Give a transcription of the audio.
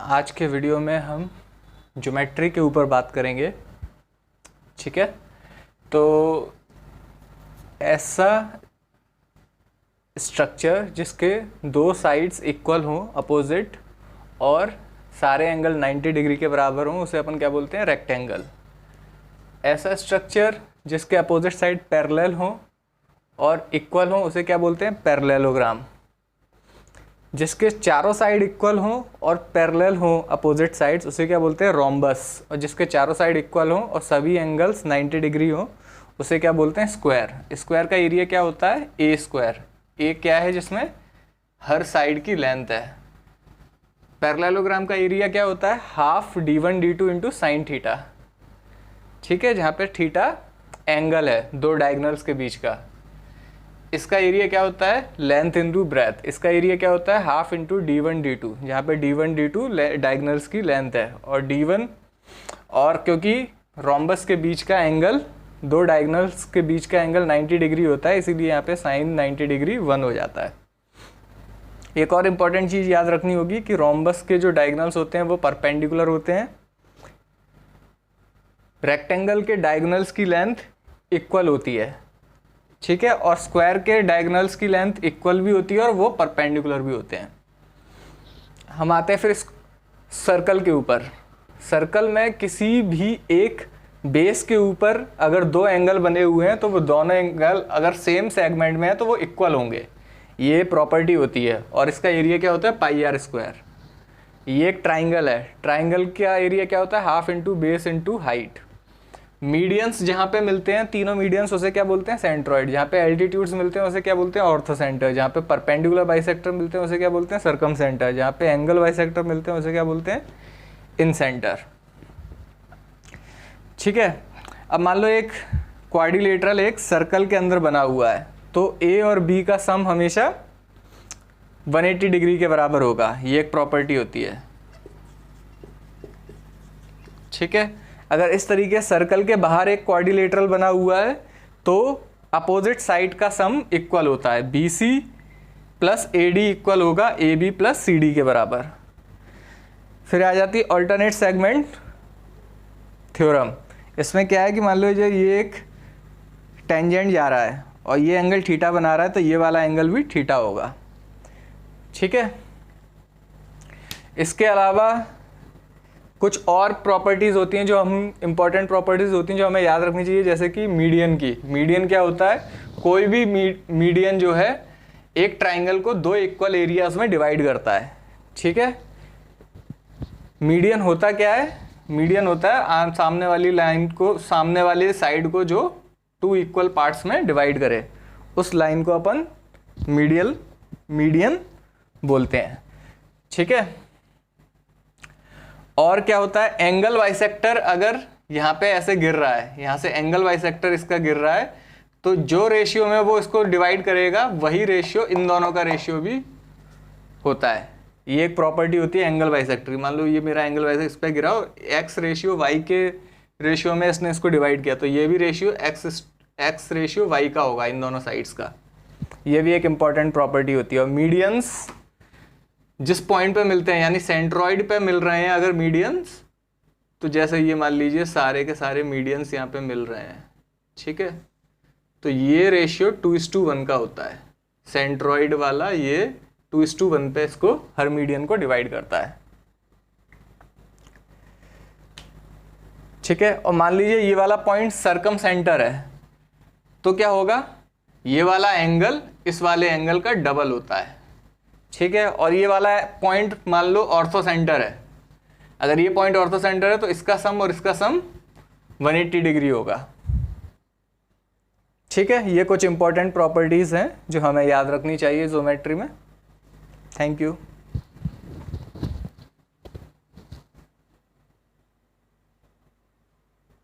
आज के वीडियो में हम ज्योमेट्री के ऊपर बात करेंगे। ठीक है, तो ऐसा स्ट्रक्चर जिसके दो साइड्स इक्वल हों, अपोजिट, और सारे एंगल 90 डिग्री के बराबर हों, उसे अपन क्या बोलते हैं? रेक्टेंगल। ऐसा स्ट्रक्चर जिसके अपोजिट साइड पैरेलल हों और इक्वल हों, उसे क्या बोलते हैं? पैरेललोग्राम। जिसके चारों साइड इक्वल हों और पैरेलल हों अपोजिट साइड्स, उसे क्या बोलते हैं? रोम्बस। और जिसके चारों साइड इक्वल हों और सभी एंगल्स 90 डिग्री हों, उसे क्या बोलते हैं? स्क्वायर। स्क्वायर का एरिया क्या होता है? ए स्क्वायर। ए क्या है? जिसमें हर साइड की लेंथ है। पैरेललोग्राम का एरिया क्या होता है? Half d1 d2 into sine theta. ठीक है, जहाँ पे थीटा एंगल है दो डायगोनल्स के बीच का। इसका एरिया क्या होता है? Length into breadth. इसका एरिया क्या होता है? हाफ इंटू d1 d2, जहाँ पे d1 d2 डायगोनल्स की लेंथ है, और d1, और क्योंकि रोम्बस के बीच का एंगल, दो डायगोनल्स के बीच का एंगल 90 डिग्री होता है, इसीलिए यहाँ पे साइन 90 डिग्री 1 हो जाता है। एक और इम्पॉर्टेंट चीज़ याद रखनी होगी कि रोम्बस के जो डायगोनल्स होते हैं वो परपेंडिकुलर होते हैं, रेक्टेंगल के डायगोनल्स की लेंथ इक्वल होती है। ठीक है, और स्क्वायर के डायगोनल्स की लेंथ इक्वल भी होती है और वो परपेंडिकुलर भी होते हैं। हम आते हैं फिर सर्कल के ऊपर। सर्कल में किसी भी एक बेस के ऊपर अगर दो एंगल बने हुए हैं तो वो दोनों एंगल अगर सेम सेगमेंट में है तो वो इक्वल होंगे। ये प्रॉपर्टी होती है, और इसका एरिया क्या होता है? पाई आर स्क्वायर। ये एक ट्राइंगल है। ट्राइंगल का एरिया क्या होता है? Half into base into height. Medians जहाँ पे मिलते हैं, तीनों मीडियंस, उसे क्या बोलते हैं? सेंट्रॉइड। जहाँ पे एल्टीट्यूड्स मिलते हैं उसे क्या बोलते हैं? ऑर्थोसेंटर। जहाँ पे परपेंडिकुलर बाइसेक्टर मिलते हैं उसे क्या बोलते हैं? सर्कमसेंटर। जहाँ पे एंगल बाइसेक्टर मिलते हैं उसे क्या बोलते हैं? इनसेंटर। ठीक है, अब मान लो एक क्वाड्रिलेटरल एक सर्कल के अंदर बना हुआ है, तो ए और बी का सम हमेशा 180 डिग्री के बराबर होगा। ये एक प्रॉपर्टी होती है। ठीक है, अगर इस तरीके सर्कल के बाहर एक क्वाड्रिलेटरल बना हुआ है तो अपोजिट साइड का सम इक्वल होता है। BC प्लस AD इक्वल होगा AB प्लस CD के बराबर। फिर आ जाती है अल्टरनेट सेगमेंट थ्योरम। इसमें क्या है कि मान लो ये एक टेंजेंट जा रहा है और ये एंगल थीटा बना रहा है, तो ये वाला एंगल भी थीटा होगा। ठीक है, इसके अलावा कुछ और प्रॉपर्टीज़ होती हैं जो हम इंपॉर्टेंट प्रॉपर्टीज़ होती हैं जो हमें याद रखनी चाहिए, जैसे कि मीडियन की। मीडियन क्या होता है? कोई भी मीडियन जो है एक ट्राइंगल को दो इक्वल एरियाज में डिवाइड करता है। ठीक है, मीडियन होता क्या है? मीडियन होता है सामने वाली लाइन को, सामने वाले साइड को जो टू इक्वल पार्ट्स में डिवाइड करे, उस लाइन को अपन मीडियन बोलते हैं। ठीक है, और क्या होता है? एंगल बाइसेक्टर अगर यहाँ पे ऐसे गिर रहा है, यहाँ से एंगल बाइसेक्टर इसका गिर रहा है, तो जो रेशियो में वो इसको डिवाइड करेगा वही रेशियो इन दोनों का रेशियो भी होता है। ये एक प्रॉपर्टी होती है एंगल बाइसेक्टर। मान लो ये मेरा एंगल बाइसेक्टर इस पे गिरा और एक्स रेशियो वाई के रेशियो में इसने इसको डिवाइड किया, तो ये भी रेशियो एक्स रेशियो वाई का होगा इन दोनों साइड्स का। ये भी एक इंपॉर्टेंट प्रॉपर्टी होती है। और मीडियंस जिस पॉइंट पे मिलते हैं, यानी सेंट्रॉइड पे मिल रहे हैं अगर मीडियंस, तो जैसे ये मान लीजिए सारे के सारे मीडियंस यहाँ पे मिल रहे हैं। ठीक है, तो ये रेशियो 2:1 का होता है। सेंट्रॉइड वाला ये 2:1 पे इसको हर मीडियन को डिवाइड करता है। ठीक है, और मान लीजिए ये वाला पॉइंट सर्कम सेंटर है, तो क्या होगा? ये वाला एंगल इस वाले एंगल का डबल होता है। ठीक है, और ये वाला पॉइंट मान लो ऑर्थो सेंटर है। अगर ये पॉइंट ऑर्थो सेंटर है तो इसका सम और इसका सम 180 डिग्री होगा। ठीक है, ये कुछ इंपॉर्टेंट प्रॉपर्टीज हैं जो हमें याद रखनी चाहिए ज्योमेट्री में। Thank you.